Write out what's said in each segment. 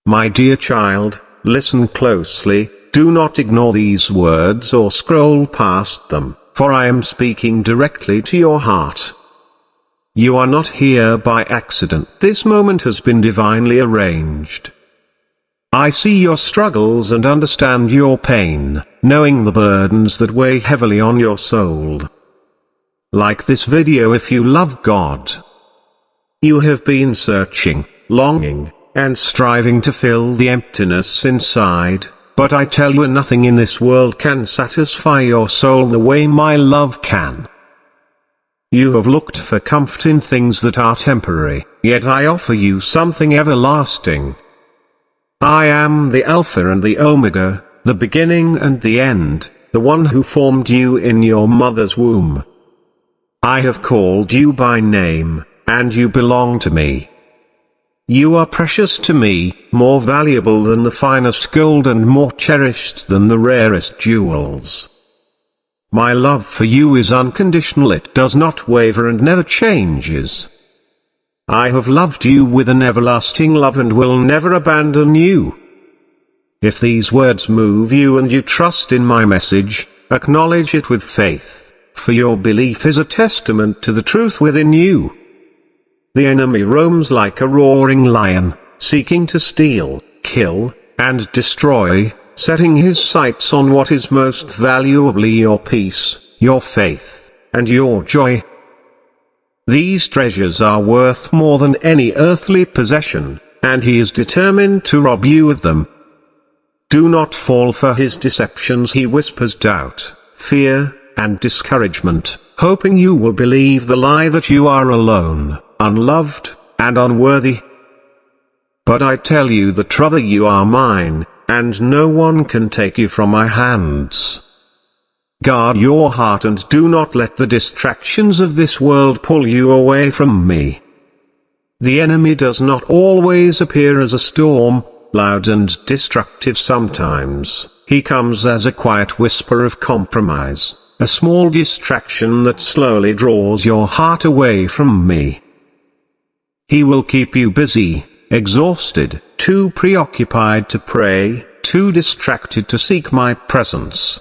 My dear child, listen closely, do not ignore these words or scroll past them, for I am speaking directly to your heart. You are not here by accident. This moment has been divinely arranged. I see your struggles and understand your pain, knowing the burdens that weigh heavily on your soul. Like this video if you love God. You have been searching, longing, and striving to fill the emptiness inside, but I tell you nothing in this world can satisfy your soul the way my love can. You have looked for comfort in things that are temporary, yet I offer you something everlasting. I am the Alpha and the Omega, the beginning and the end, the one who formed you in your mother's womb. I have called you by name, and you belong to me. You are precious to me, more valuable than the finest gold and more cherished than the rarest jewels. My love for you is unconditional, it does not waver and never changes. I have loved you with an everlasting love and will never abandon you. If these words move you and you trust in my message, acknowledge it with faith, for your belief is a testament to the truth within you. The enemy roams like a roaring lion, seeking to steal, kill, and destroy, setting his sights on what is most valuably your peace, your faith, and your joy. These treasures are worth more than any earthly possession, and he is determined to rob you of them. Do not fall for his deceptions. He whispers doubt, fear, and discouragement, hoping you will believe the lie that you are alone, unloved, and unworthy. But I tell you the truth, you are mine, and no one can take you from my hands. Guard your heart and do not let the distractions of this world pull you away from me. The enemy does not always appear as a storm, loud and destructive. Sometimes he comes as a quiet whisper of compromise, a small distraction that slowly draws your heart away from me. He will keep you busy, exhausted, too preoccupied to pray, too distracted to seek my presence.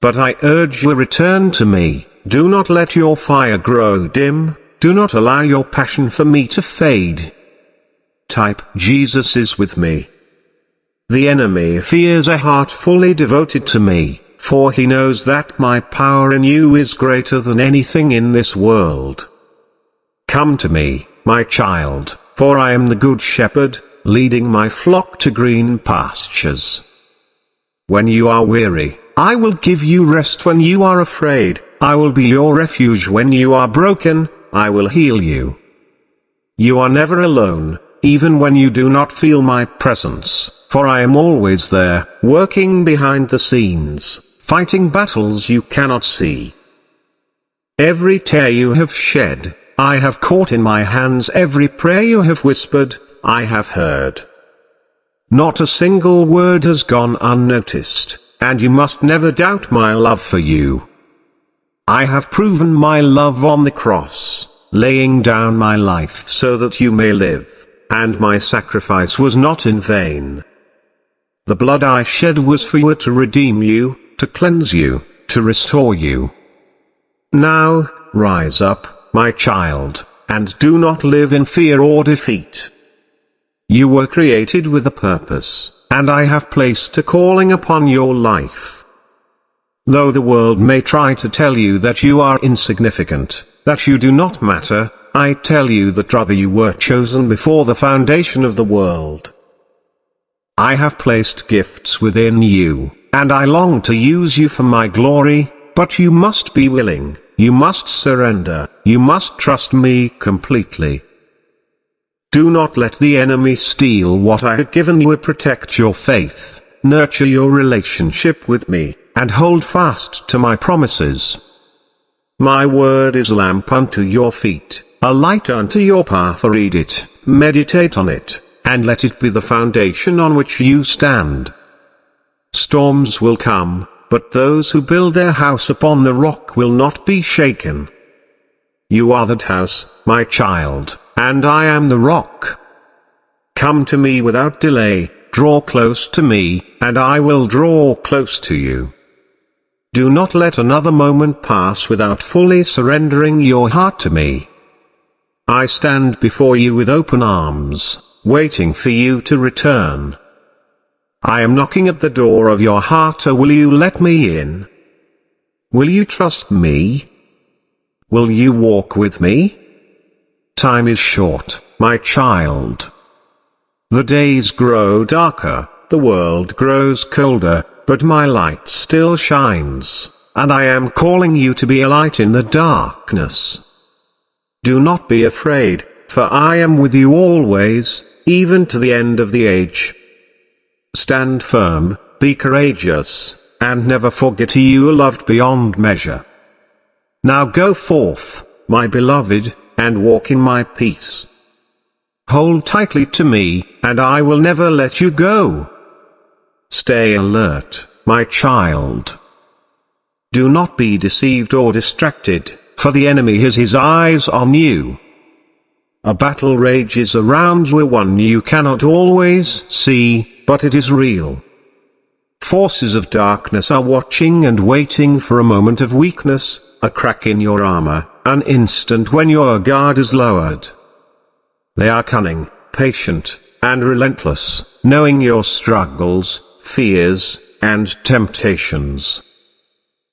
But I urge you, return to me. Do not let your fire grow dim, do not allow your passion for me to fade. Type, Jesus is with me. The enemy fears a heart fully devoted to me, for he knows that my power in you is greater than anything in this world. Come to me, my child, for I am the good shepherd, leading my flock to green pastures. When you are weary, I will give you rest. When you are afraid, I will be your refuge. When you are broken, I will heal you. You are never alone, even when you do not feel my presence, for I am always there, working behind the scenes, fighting battles you cannot see. Every tear you have shed, I have caught in my hands. Every prayer you have whispered, I have heard. Not a single word has gone unnoticed, and you must never doubt my love for you. I have proven my love on the cross, laying down my life so that you may live, and my sacrifice was not in vain. The blood I shed was for you, to redeem you, to cleanse you, to restore you. Now, rise up, my child, and do not live in fear or defeat. You were created with a purpose, and I have placed a calling upon your life. Though the world may try to tell you that you are insignificant, that you do not matter, I tell you that rather you were chosen before the foundation of the world. I have placed gifts within you, and I long to use you for my glory, but you must be willing, you must surrender, you must trust me completely. Do not let the enemy steal what I have given you. Protect your faith, nurture your relationship with me, and hold fast to my promises. My word is a lamp unto your feet, a light unto your path. Read it, meditate on it, and let it be the foundation on which you stand. Storms will come, but those who build their house upon the rock will not be shaken. You are that house, my child, and I am the rock. Come to me without delay, draw close to me, and I will draw close to you. Do not let another moment pass without fully surrendering your heart to me. I stand before you with open arms, waiting for you to return. I am knocking at the door of your heart. Will you let me in? Will you trust me? Will you walk with me? Time is short, my child. The days grow darker, the world grows colder, but my light still shines, and I am calling you to be a light in the darkness. Do not be afraid, for I am with you always, even to the end of the age. Stand firm, be courageous, and never forget you are loved beyond measure. Now go forth, my beloved, and walk in my peace. Hold tightly to me, and I will never let you go. Stay alert, my child. Do not be deceived or distracted, for the enemy has his eyes on you. A battle rages around you, one you cannot always see, but it is real. Forces of darkness are watching and waiting for a moment of weakness, a crack in your armor, an instant when your guard is lowered. They are cunning, patient, and relentless, knowing your struggles, fears, and temptations.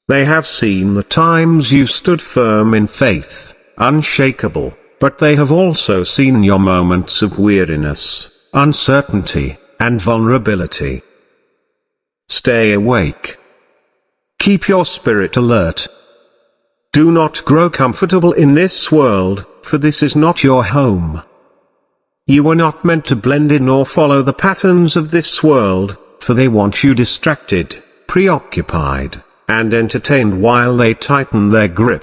They have seen the times you stood firm in faith, unshakable, but they have also seen your moments of weariness, uncertainty, and vulnerability. Stay awake. Keep your spirit alert. Do not grow comfortable in this world, for this is not your home. You were not meant to blend in or follow the patterns of this world, for they want you distracted, preoccupied, and entertained while they tighten their grip.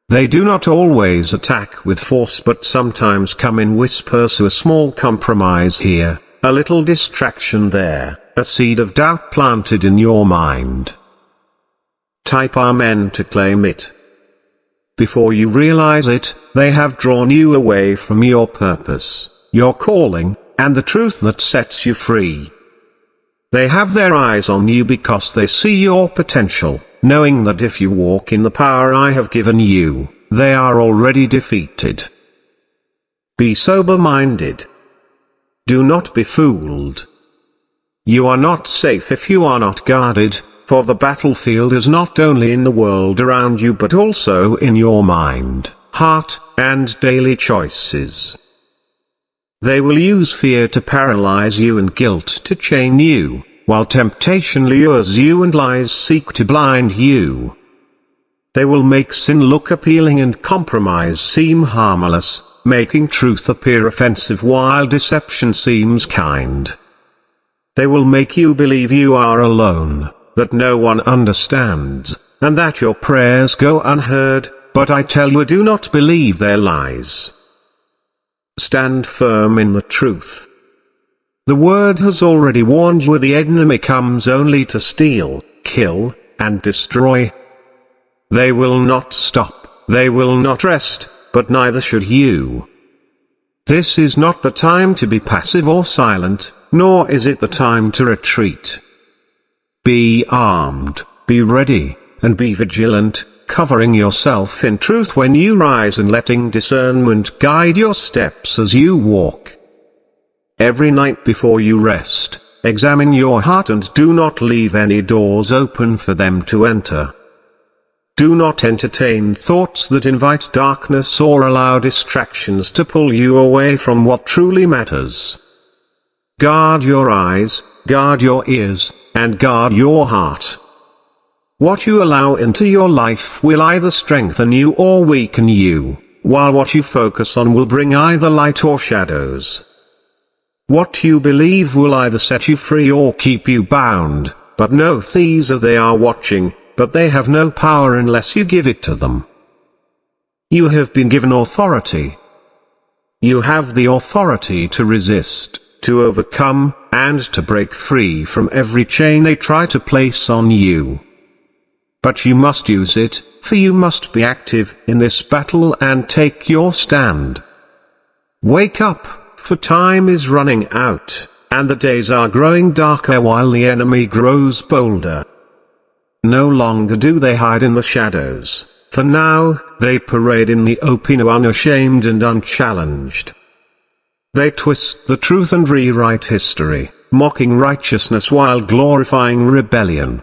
They do not always attack with force, but sometimes come in whispers. A small compromise here, a little distraction there, a seed of doubt planted in your mind. Type Amen to claim it. Before you realize it, they have drawn you away from your purpose, your calling, and the truth that sets you free. They have their eyes on you because they see your potential, knowing that if you walk in the power I have given you, they are already defeated. Be sober-minded. Do not be fooled. You are not safe if you are not guarded, for the battlefield is not only in the world around you but also in your mind, heart, and daily choices. They will use fear to paralyze you and guilt to chain you, while temptation lures you and lies seek to blind you. They will make sin look appealing and compromise seem harmless, making truth appear offensive while deception seems kind. They will make you believe you are alone, that no one understands, and that your prayers go unheard, but I tell you, do not believe their lies. Stand firm in the truth. The word has already warned you the enemy comes only to steal, kill, and destroy. They will not stop, they will not rest, but neither should you. This is not the time to be passive or silent, nor is it the time to retreat. Be armed, be ready, and be vigilant, covering yourself in truth when you rise and letting discernment guide your steps as you walk. Every night before you rest, examine your heart and do not leave any doors open for them to enter. Do not entertain thoughts that invite darkness or allow distractions to pull you away from what truly matters. Guard your eyes, guard your ears, and guard your heart. What you allow into your life will either strengthen you or weaken you, while what you focus on will bring either light or shadows. What you believe will either set you free or keep you bound, but know these they are watching, but they have no power unless you give it to them. You have been given authority. You have the authority to resist, to overcome, and to break free from every chain they try to place on you. But you must use it, for you must be active in this battle and take your stand. Wake up, for time is running out, and the days are growing darker while the enemy grows bolder. No longer do they hide in the shadows, for now, they parade in the open unashamed and unchallenged. They twist the truth and rewrite history, mocking righteousness while glorifying rebellion.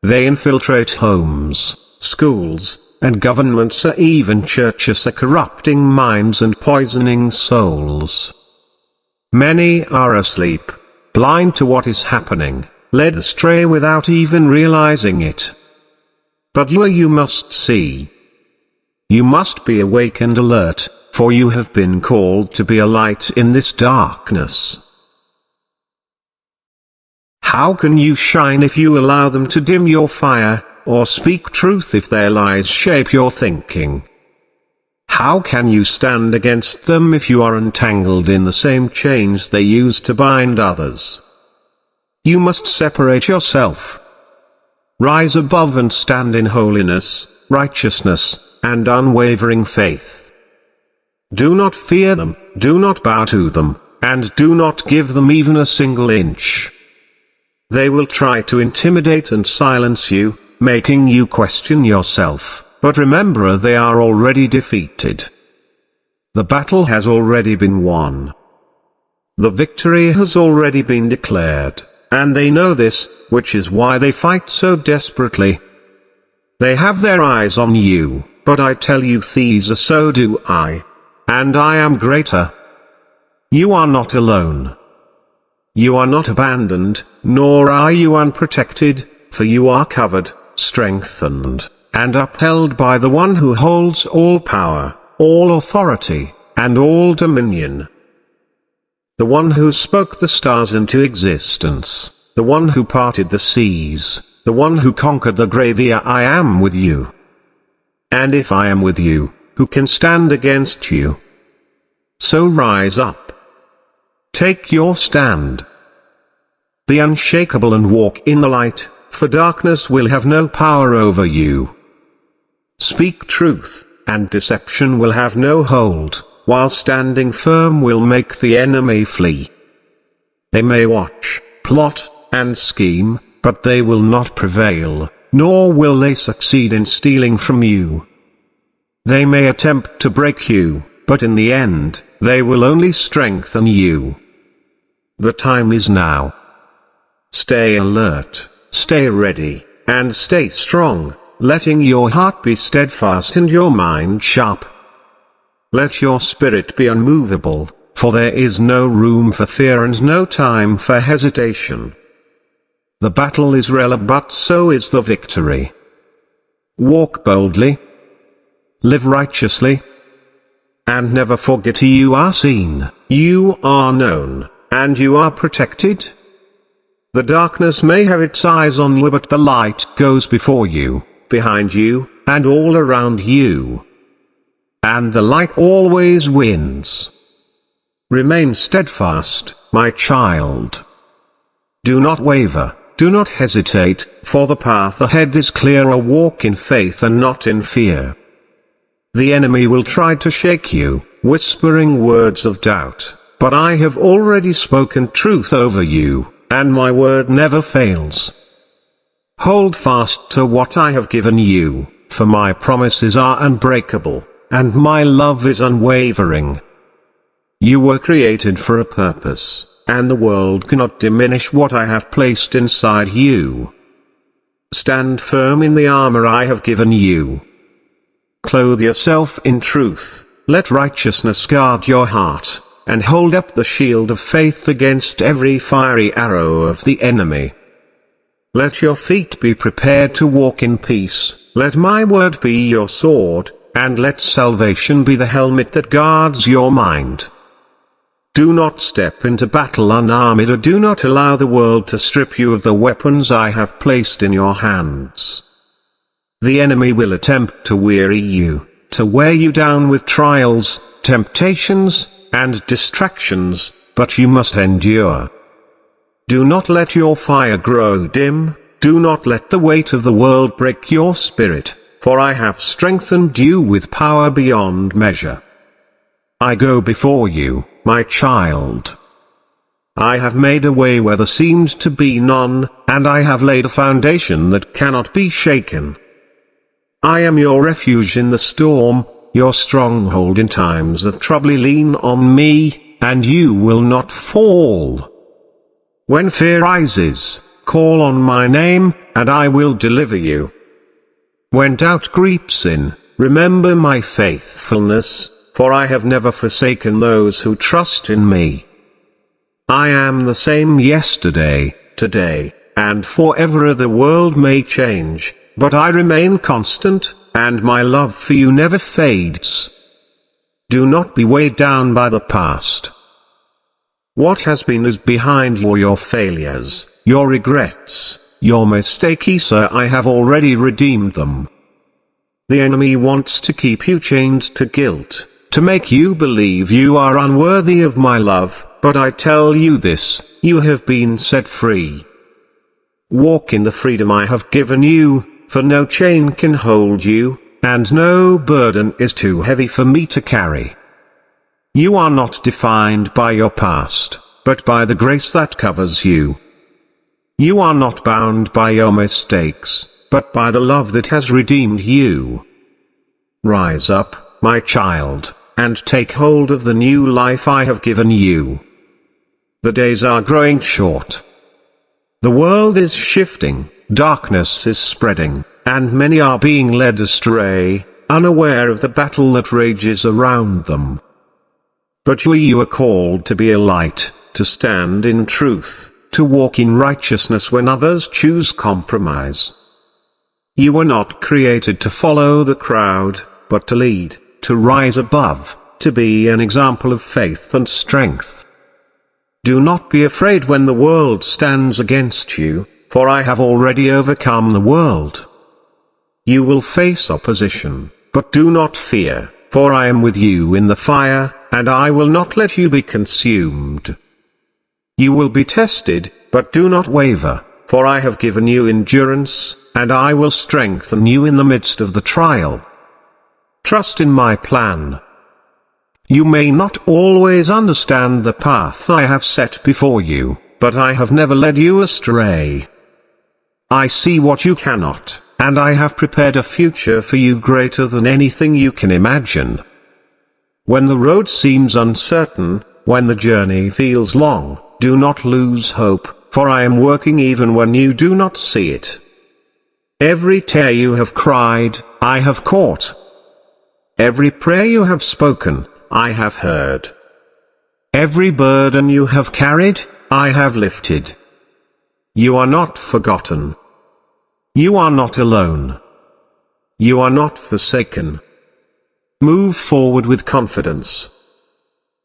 They infiltrate homes, schools, and governments, even churches, corrupting minds and poisoning souls. Many are asleep, blind to what is happening, led astray without even realizing it. But you must see. You must be awake and alert, for you have been called to be a light in this darkness. How can you shine if you allow them to dim your fire, or speak truth if their lies shape your thinking? How can you stand against them if you are entangled in the same chains they use to bind others? You must separate yourself. Rise above and stand in holiness, righteousness, and unwavering faith. Do not fear them, do not bow to them, and do not give them even a single inch. They will try to intimidate and silence you, making you question yourself, but remember they are already defeated. The battle has already been won. The victory has already been declared, and they know this, which is why they fight so desperately. They have their eyes on you, but I tell you thieves, so do I. And I am greater. You are not alone. You are not abandoned, nor are you unprotected, for you are covered, strengthened, and upheld by the one who holds all power, all authority, and all dominion. The one who spoke the stars into existence, the one who parted the seas, the one who conquered the grave. I am with you. And if I am with you, who can stand against you? So rise up. Take your stand. Be unshakable and walk in the light, for darkness will have no power over you. Speak truth, and deception will have no hold, while standing firm will make the enemy flee. They may watch, plot, and scheme, but they will not prevail, nor will they succeed in stealing from you. They may attempt to break you, but in the end, they will only strengthen you. The time is now. Stay alert, stay ready, and stay strong, letting your heart be steadfast and your mind sharp. Let your spirit be unmovable, for there is no room for fear and no time for hesitation. The battle is real, but so is the victory. Walk boldly. Live righteously. And never forget you are seen, you are known, and you are protected. The darkness may have its eyes on you, but the light goes before you, behind you, and all around you. And the light always wins. Remain steadfast, my child. Do not waver, do not hesitate, for the path ahead is clear. Walk in faith and not in fear. The enemy will try to shake you, whispering words of doubt, but I have already spoken truth over you, and my word never fails. Hold fast to what I have given you, for my promises are unbreakable, and my love is unwavering. You were created for a purpose, and the world cannot diminish what I have placed inside you. Stand firm in the armor I have given you. Clothe yourself in truth, let righteousness guard your heart, and hold up the shield of faith against every fiery arrow of the enemy. Let your feet be prepared to walk in peace, let my word be your sword, and let salvation be the helmet that guards your mind. Do not step into battle unarmed, or do not allow the world to strip you of the weapons I have placed in your hands. The enemy will attempt to weary you, to wear you down with trials, temptations, and distractions, but you must endure. Do not let your fire grow dim, do not let the weight of the world break your spirit, for I have strengthened you with power beyond measure. I go before you, my child. I have made a way where there seemed to be none, and I have laid a foundation that cannot be shaken. I am your refuge in the storm, your stronghold in times of trouble. Lean on me, and you will not fall. When fear rises, call on my name, and I will deliver you. When doubt creeps in, remember my faithfulness, for I have never forsaken those who trust in me. I am the same yesterday, today, and forever. The world may change, but I remain constant, and my love for you never fades. Do not be weighed down by the past. What has been is behind you. Your failures, your regrets, your mistakes, I have already redeemed them. The enemy wants to keep you chained to guilt, to make you believe you are unworthy of my love, but I tell you this, you have been set free. Walk in the freedom I have given you, for no chain can hold you, and no burden is too heavy for me to carry. You are not defined by your past, but by the grace that covers you. You are not bound by your mistakes, but by the love that has redeemed you. Rise up, my child, and take hold of the new life I have given you. The days are growing short. The world is shifting, darkness is spreading, and many are being led astray, unaware of the battle that rages around them. But you are called to be a light, to stand in truth, to walk in righteousness when others choose compromise. You were not created to follow the crowd, but to lead, to rise above, to be an example of faith and strength. Do not be afraid when the world stands against you, for I have already overcome the world. You will face opposition, but do not fear, for I am with you in the fire, and I will not let you be consumed. You will be tested, but do not waver, for I have given you endurance, and I will strengthen you in the midst of the trial. Trust in my plan. You may not always understand the path I have set before you, but I have never led you astray. I see what you cannot, and I have prepared a future for you greater than anything you can imagine. When the road seems uncertain, when the journey feels long, do not lose hope, for I am working even when you do not see it. Every tear you have cried, I have caught. Every prayer you have spoken, I have heard. Every burden you have carried, I have lifted. You are not forgotten. You are not alone. You are not forsaken. Move forward with confidence.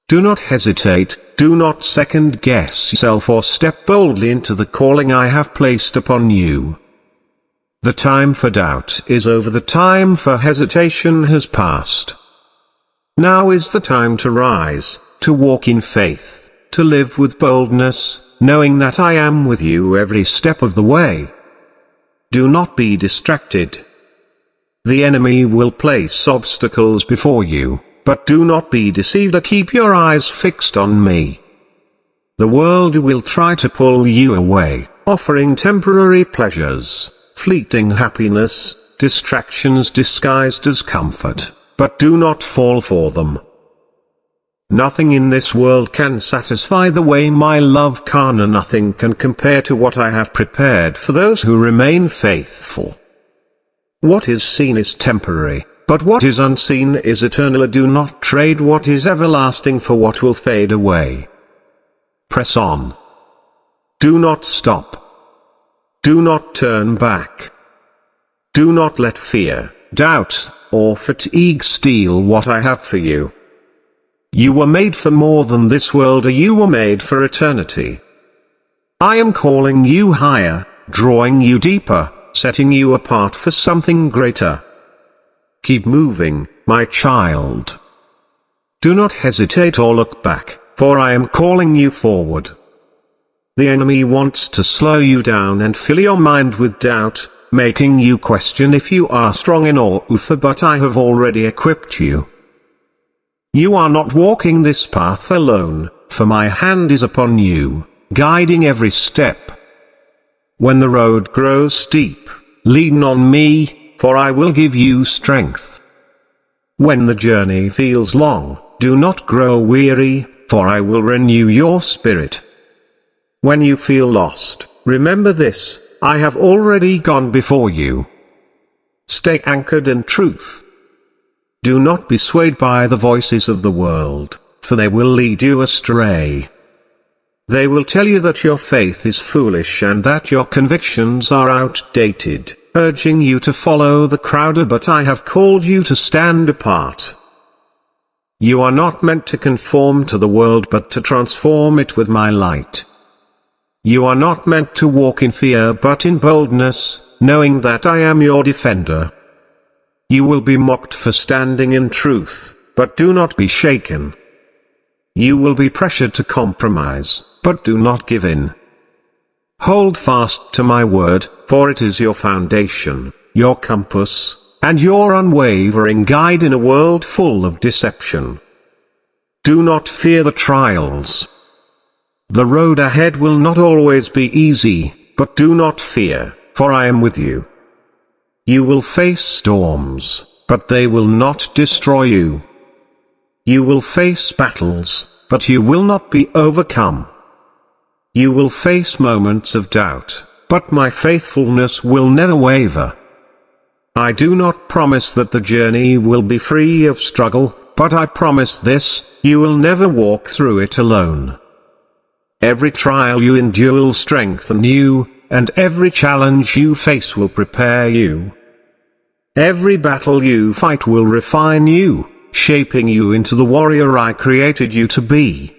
Do not hesitate, do not second-guess yourself or step boldly into the calling I have placed upon you. The time for doubt is over, the time for hesitation has passed. Now is the time to rise, to walk in faith, to live with boldness, knowing that I am with you every step of the way. Do not be distracted. The enemy will place obstacles before you, but do not be deceived. Keep your eyes fixed on me. The world will try to pull you away, offering temporary pleasures, fleeting happiness, distractions disguised as comfort, but do not fall for them. Nothing in this world can satisfy the way my love can, and nothing can compare to what I have prepared for those who remain faithful. What is seen is temporary, but what is unseen is eternal. Do not trade what is everlasting for what will fade away. Press on. Do not stop. Do not turn back. Do not let fear, doubt, or fatigue steal what I have for you. You were made for more than this world, or you were made for eternity. I am calling you higher, drawing you deeper, setting you apart for something greater. Keep moving, my child. Do not hesitate or look back, for I am calling you forward. The enemy wants to slow you down and fill your mind with doubt, making you question if you are strong enough, but I have already equipped you. You are not walking this path alone, for my hand is upon you, guiding every step. When the road grows steep, lean on me, for I will give you strength. When the journey feels long, do not grow weary, for I will renew your spirit. When you feel lost, remember this: I have already gone before you. Stay anchored in truth. Do not be swayed by the voices of the world, for they will lead you astray. They will tell you that your faith is foolish and that your convictions are outdated, urging you to follow the crowd, but I have called you to stand apart. You are not meant to conform to the world but to transform it with my light. You are not meant to walk in fear but in boldness, knowing that I am your defender. You will be mocked for standing in truth, but do not be shaken. You will be pressured to compromise, but do not give in. Hold fast to my word, for it is your foundation, your compass, and your unwavering guide in a world full of deception. Do not fear the trials. The road ahead will not always be easy, but do not fear, for I am with you. You will face storms, but they will not destroy you. You will face battles, but you will not be overcome. You will face moments of doubt, but my faithfulness will never waver. I do not promise that the journey will be free of struggle, but I promise this: you will never walk through it alone. Every trial you endure will strengthen you, and every challenge you face will prepare you. Every battle you fight will refine you, shaping you into the warrior I created you to be.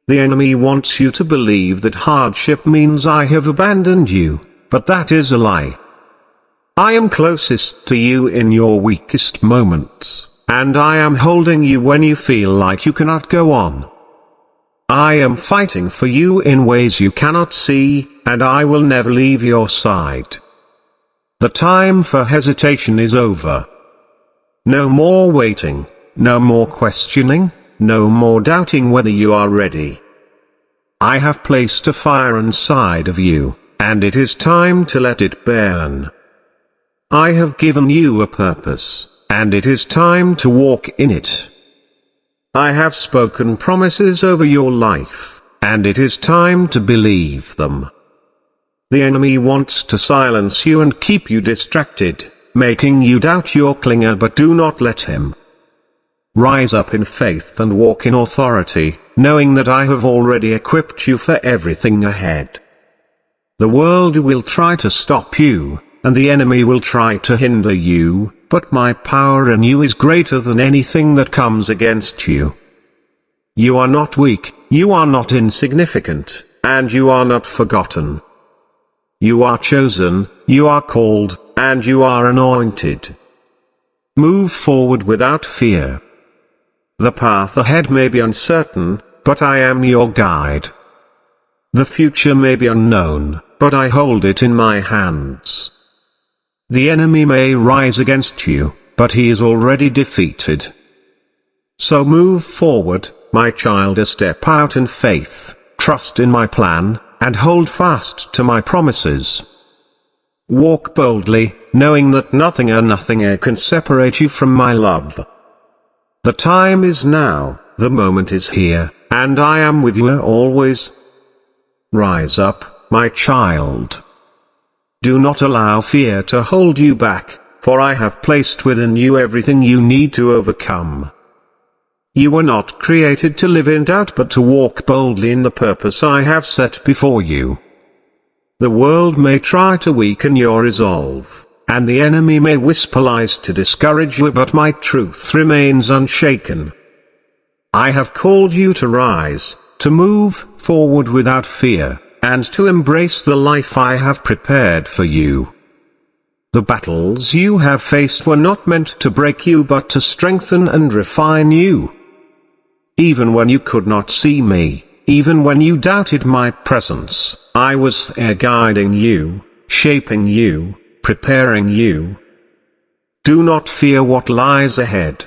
The enemy wants you to believe that hardship means I have abandoned you, but that is a lie. I am closest to you in your weakest moments, and I am holding you when you feel like you cannot go on. I am fighting for you in ways you cannot see, and I will never leave your side. The time for hesitation is over. No more waiting, no more questioning, no more doubting whether you are ready. I have placed a fire inside of you, and it is time to let it burn. I have given you a purpose, and it is time to walk in it. I have spoken promises over your life, and it is time to believe them. The enemy wants to silence you and keep you distracted, making you doubt your clinger, but do not let him. Rise up in faith and walk in authority, knowing that I have already equipped you for everything ahead. The world will try to stop you, and the enemy will try to hinder you, but my power in you is greater than anything that comes against you. You are not weak, you are not insignificant, and you are not forgotten. You are chosen, you are called, and you are anointed. Move forward without fear. The path ahead may be uncertain, but I am your guide. The future may be unknown, but I hold it in my hands. The enemy may rise against you, but he is already defeated. So move forward, my child, a step out in faith, trust in my plan, and hold fast to my promises. Walk boldly, knowing that nothing or nothing can separate you from my love. The time is now, the moment is here, and I am with you always. Rise up, my child. Do not allow fear to hold you back, for I have placed within you everything you need to overcome. You were not created to live in doubt but to walk boldly in the purpose I have set before you. The world may try to weaken your resolve, and the enemy may whisper lies to discourage you, but my truth remains unshaken. I have called you to rise, to move forward without fear, and to embrace the life I have prepared for you. The battles you have faced were not meant to break you but to strengthen and refine you. Even when you could not see me, even when you doubted my presence, I was there guiding you, shaping you, preparing you. Do not fear what lies ahead.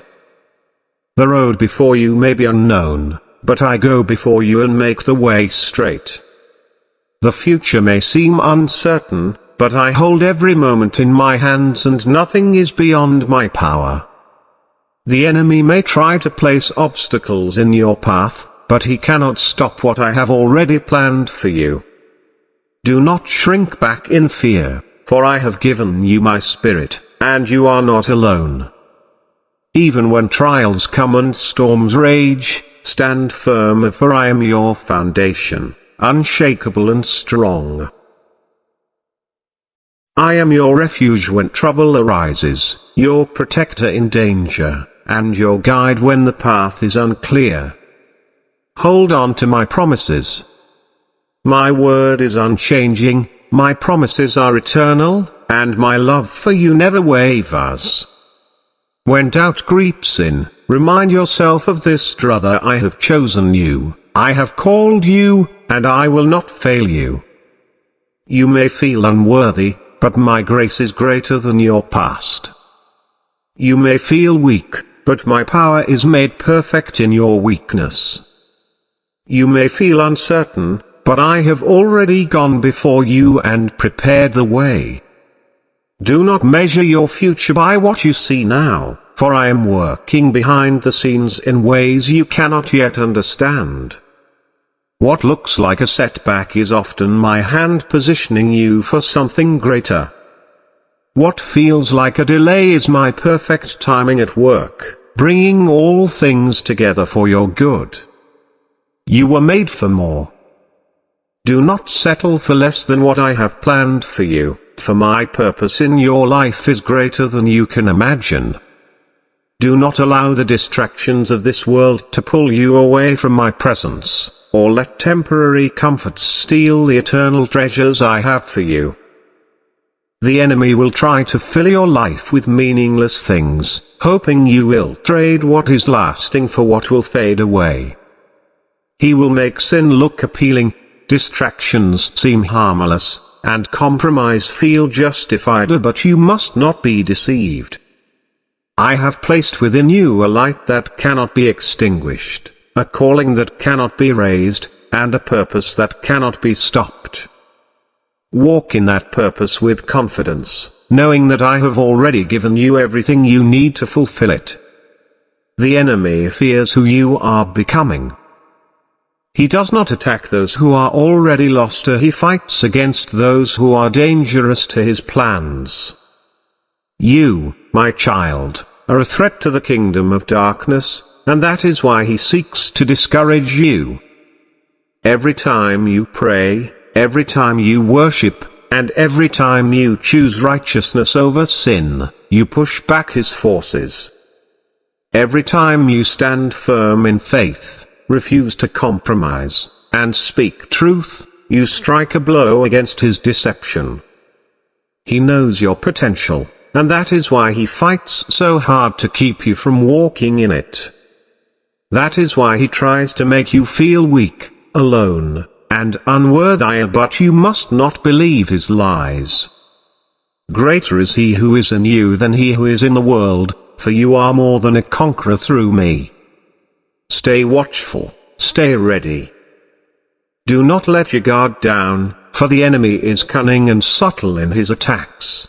The road before you may be unknown, but I go before you and make the way straight. The future may seem uncertain, but I hold every moment in my hands and nothing is beyond my power. The enemy may try to place obstacles in your path, but he cannot stop what I have already planned for you. Do not shrink back in fear, for I have given you my spirit, and you are not alone. Even when trials come and storms rage, stand firm, for I am your foundation, unshakable and strong. I am your refuge when trouble arises, your protector in danger, and your guide when the path is unclear. Hold on to my promises. My word is unchanging, my promises are eternal, and my love for you never wavers. When doubt creeps in, remind yourself of this, brother: I have chosen you, I have called you, and I will not fail you. You may feel unworthy, but my grace is greater than your past. You may feel weak, but my power is made perfect in your weakness. You may feel uncertain, but I have already gone before you and prepared the way. Do not measure your future by what you see now, for I am working behind the scenes in ways you cannot yet understand. What looks like a setback is often my hand positioning you for something greater. What feels like a delay is my perfect timing at work, bringing all things together for your good. You were made for more. Do not settle for less than what I have planned for you, for my purpose in your life is greater than you can imagine. Do not allow the distractions of this world to pull you away from my presence, or let temporary comforts steal the eternal treasures I have for you. The enemy will try to fill your life with meaningless things, hoping you will trade what is lasting for what will fade away. He will make sin look appealing, distractions seem harmless, and compromise feel justified, but you must not be deceived. I have placed within you a light that cannot be extinguished, a calling that cannot be raised, and a purpose that cannot be stopped. Walk in that purpose with confidence, knowing that I have already given you everything you need to fulfill it. The enemy fears who you are becoming. He does not attack those who are already lost, he fights against those who are dangerous to his plans. You, my child, are a threat to the kingdom of darkness, and that is why he seeks to discourage you. Every time you pray, every time you worship, and every time you choose righteousness over sin, you push back his forces. Every time you stand firm in faith, refuse to compromise, and speak truth, you strike a blow against his deception. He knows your potential, and that is why he fights so hard to keep you from walking in it. That is why he tries to make you feel weak, alone, and unworthy, but you must not believe his lies. Greater is he who is in you than he who is in the world, for you are more than a conqueror through me. Stay watchful, stay ready. Do not let your guard down, for the enemy is cunning and subtle in his attacks.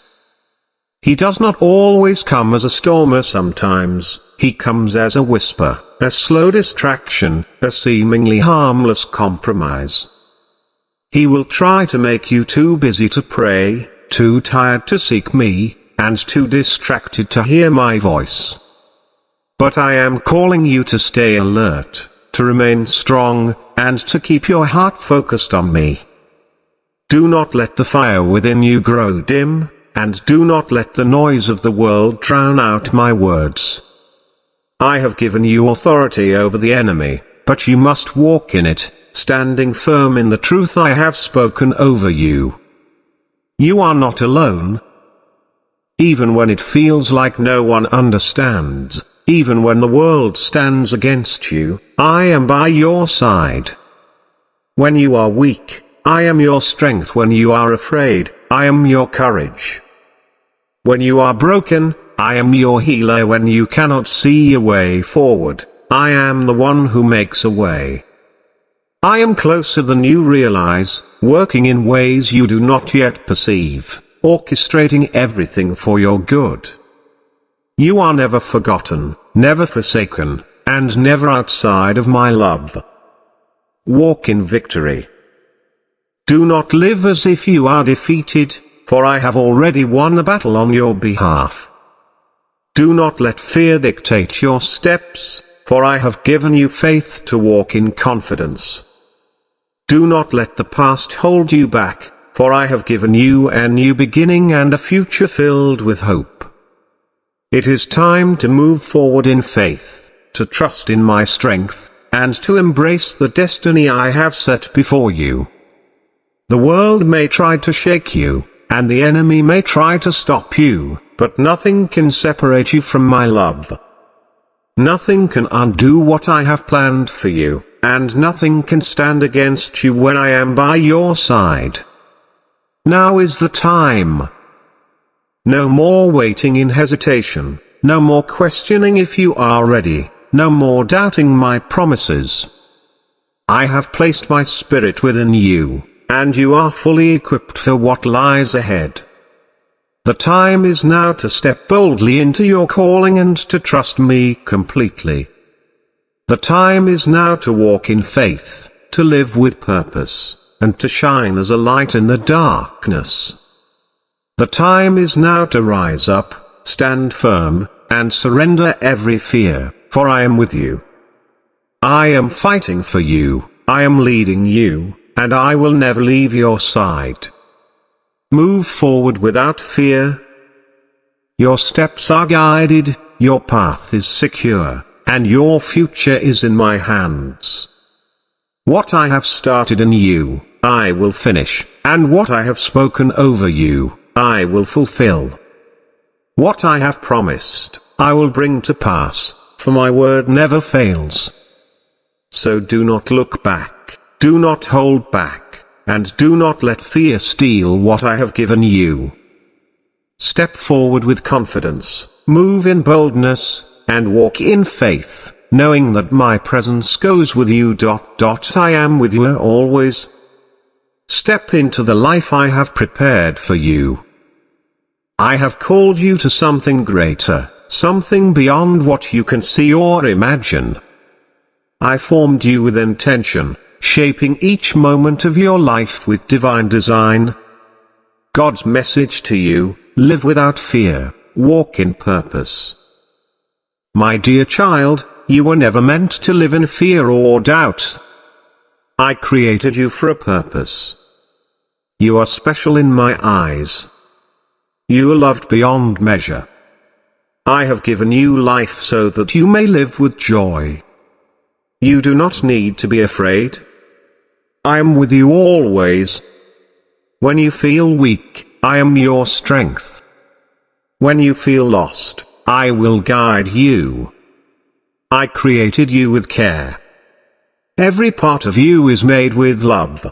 He does not always come as a storm, sometimes he comes as a whisper, a slow distraction, a seemingly harmless compromise. He will try to make you too busy to pray, too tired to seek me, and too distracted to hear my voice. But I am calling you to stay alert, to remain strong, and to keep your heart focused on me. Do not let the fire within you grow dim, and do not let the noise of the world drown out my words. I have given you authority over the enemy, but you must walk in it, standing firm in the truth I have spoken over you. You are not alone. Even when it feels like no one understands, even when the world stands against you, I am by your side. When you are weak, I am your strength. When you are afraid, I am your courage. When you are broken, I am your healer when you cannot see a way forward. I am the one who makes a way. I am closer than you realize, working in ways you do not yet perceive, orchestrating everything for your good. You are never forgotten, never forsaken, and never outside of my love. Walk in victory. Do not live as if you are defeated, for I have already won the battle on your behalf. Do not let fear dictate your steps, for I have given you faith to walk in confidence. Do not let the past hold you back, for I have given you a new beginning and a future filled with hope. It is time to move forward in faith, to trust in my strength, and to embrace the destiny I have set before you. The world may try to shake you, and the enemy may try to stop you, but nothing can separate you from my love. Nothing can undo what I have planned for you, and nothing can stand against you when I am by your side. Now is the time. No more waiting in hesitation, no more questioning if you are ready, no more doubting my promises. I have placed my spirit within you, and you are fully equipped for what lies ahead. The time is now to step boldly into your calling and to trust me completely. The time is now to walk in faith, to live with purpose, and to shine as a light in the darkness. The time is now to rise up, stand firm, and surrender every fear, for I am with you. I am fighting for you, I am leading you, and I will never leave your side. Move forward without fear. Your steps are guided, your path is secure, and your future is in my hands. What I have started in you, I will finish, and what I have spoken over you, I will fulfill. What I have promised, I will bring to pass, for my word never fails. So do not look back, do not hold back, and do not let fear steal what I have given you. Step forward with confidence, move in boldness, and walk in faith, knowing that my presence goes with you. I am with you always. Step into the life I have prepared for you. I have called you to something greater, something beyond what you can see or imagine. I formed you with intention, shaping each moment of your life with divine design. God's message to you: live without fear, walk in purpose. My dear child, you were never meant to live in fear or doubt. I created you for a purpose. You are special in my eyes. You are loved beyond measure. I have given you life so that you may live with joy. You do not need to be afraid. I am with you always. When you feel weak, I am your strength. When you feel lost, I will guide you. I created you with care. Every part of you is made with love.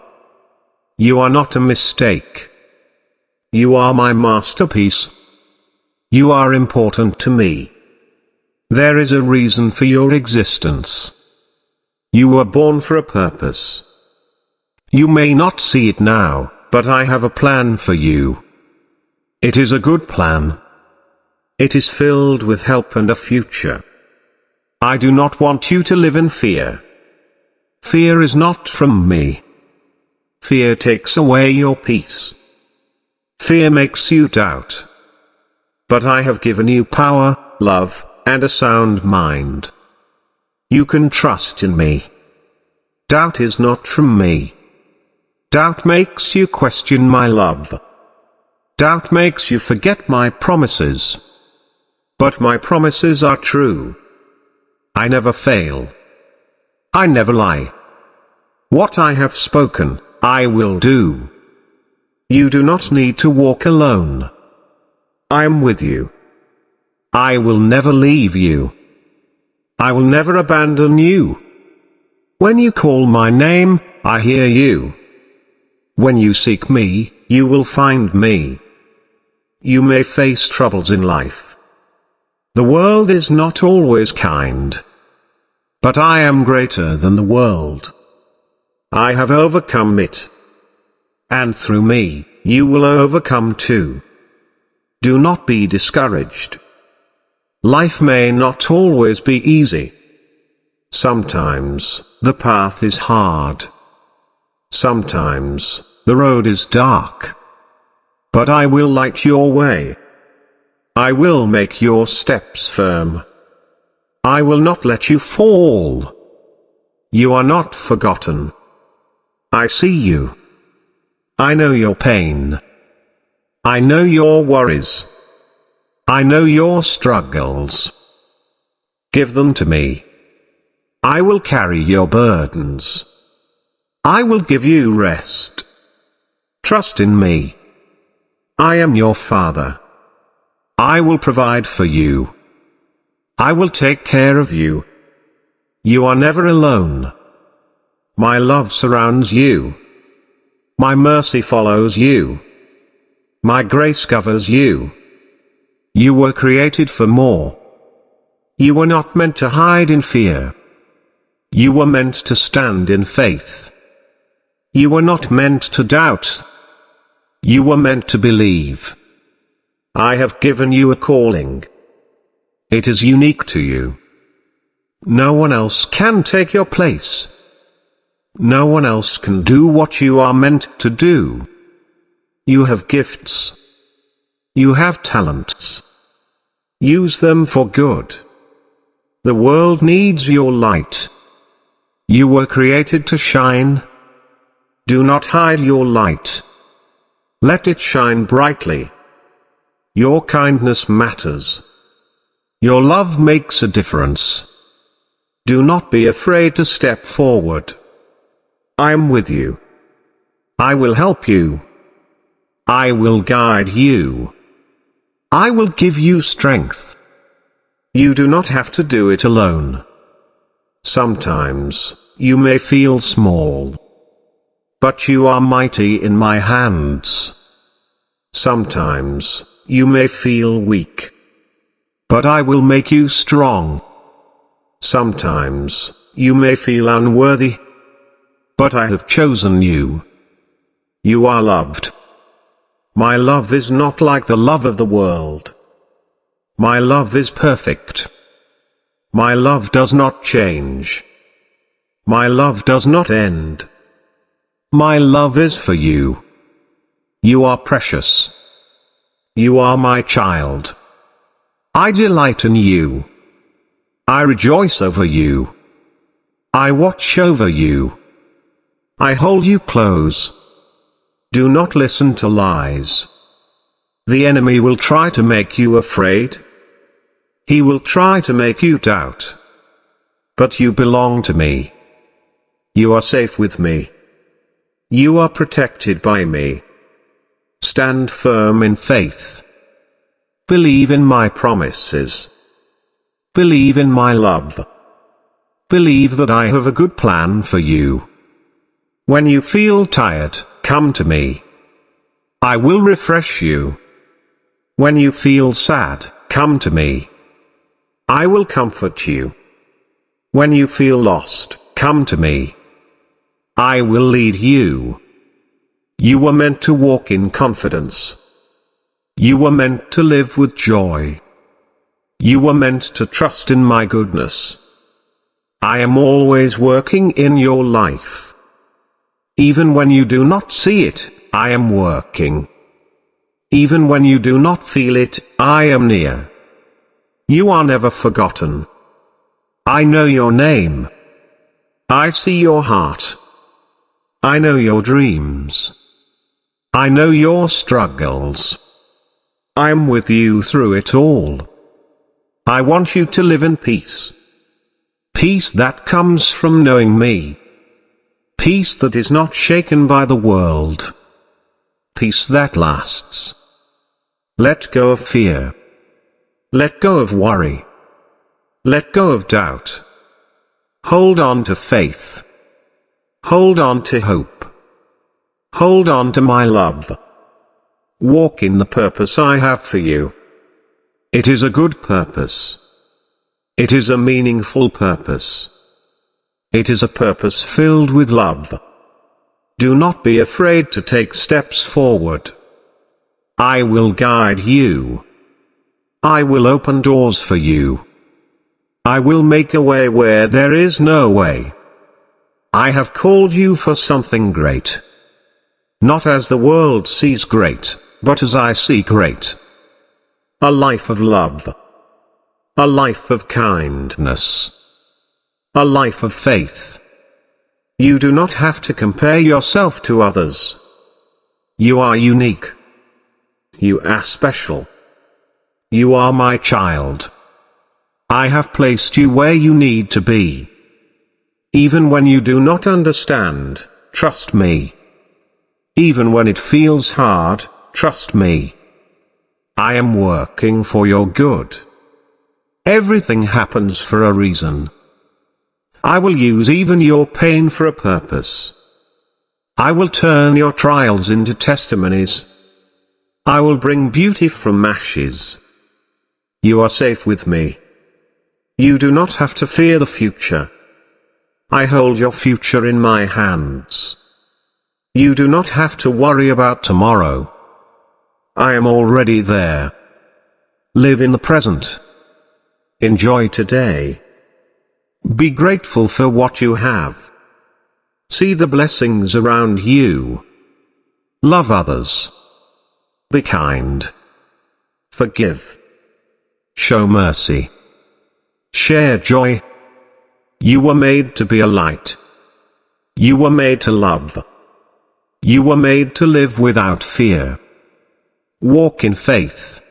You are not a mistake. You are my masterpiece. You are important to me. There is a reason for your existence. You were born for a purpose. You may not see it now, but I have a plan for you. It is a good plan. It is filled with help and a future. I do not want you to live in fear. Fear is not from me. Fear takes away your peace. Fear makes you doubt. But I have given you power, love, and a sound mind. You can trust in me. Doubt is not from me. Doubt makes you question my love. Doubt makes you forget my promises. But my promises are true. I never fail. I never lie. What I have spoken, I will do. You do not need to walk alone. I am with you. I will never leave you. I will never abandon you. When you call my name, I hear you. When you seek me, you will find me. You may face troubles in life. The world is not always kind. But I am greater than the world. I have overcome it. And through me, you will overcome too. Do not be discouraged. Life may not always be easy. Sometimes, the path is hard. Sometimes, the road is dark. But I will light your way. I will make your steps firm. I will not let you fall. You are not forgotten. I see you. I know your pain. I know your worries. I know your struggles. Give them to me. I will carry your burdens. I will give you rest. Trust in me. I am your Father. I will provide for you. I will take care of you. You are never alone. My love surrounds you. My mercy follows you. My grace covers you. You were created for more. You were not meant to hide in fear. You were meant to stand in faith. You were not meant to doubt. You were meant to believe. I have given you a calling. It is unique to you. No one else can take your place. No one else can do what you are meant to do. You have gifts. You have talents. Use them for good. The world needs your light. You were created to shine. Do not hide your light. Let it shine brightly. Your kindness matters. Your love makes a difference. Do not be afraid to step forward. I am with you. I will help you. I will guide you. I will give you strength. You do not have to do it alone. Sometimes, you may feel small. But you are mighty in my hands. Sometimes, you may feel weak. But I will make you strong. Sometimes, you may feel unworthy. But I have chosen you. You are loved. My love is not like the love of the world. My love is perfect. My love does not change. My love does not end. My love is for you. You are precious. You are my child. I delight in you. I rejoice over you. I watch over you. I hold you close. Do not listen to lies. The enemy will try to make you afraid. He will try to make you doubt. But you belong to me. You are safe with me. You are protected by me. Stand firm in faith. Believe in my promises. Believe in my love. Believe that I have a good plan for you. When you feel tired, come to me. I will refresh you. When you feel sad, come to me. I will comfort you. When you feel lost, come to me. I will lead you. You were meant to walk in confidence. You were meant to live with joy. You were meant to trust in my goodness. I am always working in your life. Even when you do not see it, I am working. Even when you do not feel it, I am near. You are never forgotten. I know your name. I see your heart. I know your dreams. I know your struggles. I am with you through it all. I want you to live in peace. Peace that comes from knowing me. Peace that is not shaken by the world. Peace that lasts. Let go of fear. Let go of worry. Let go of doubt. Hold on to faith. Hold on to hope. Hold on to my love. Walk in the purpose I have for you. It is a good purpose. It is a meaningful purpose. It is a purpose filled with love. Do not be afraid to take steps forward. I will guide you. I will open doors for you. I will make a way where there is no way. I have called you for something great. Not as the world sees great, but as I see great. A life of love. A life of kindness. A life of faith. You do not have to compare yourself to others. You are unique. You are special. You are my child. I have placed you where you need to be. Even when you do not understand, trust me. Even when it feels hard, trust me. I am working for your good. Everything happens for a reason. I will use even your pain for a purpose. I will turn your trials into testimonies. I will bring beauty from ashes. You are safe with me. You do not have to fear the future. I hold your future in my hands. You do not have to worry about tomorrow. I am already there. Live in the present. Enjoy today. Be grateful for what you have. See the blessings around you. Love others. Be kind. Forgive. Show mercy. Share joy. You were made to be a light. You were made to love. You were made to live without fear. Walk in faith.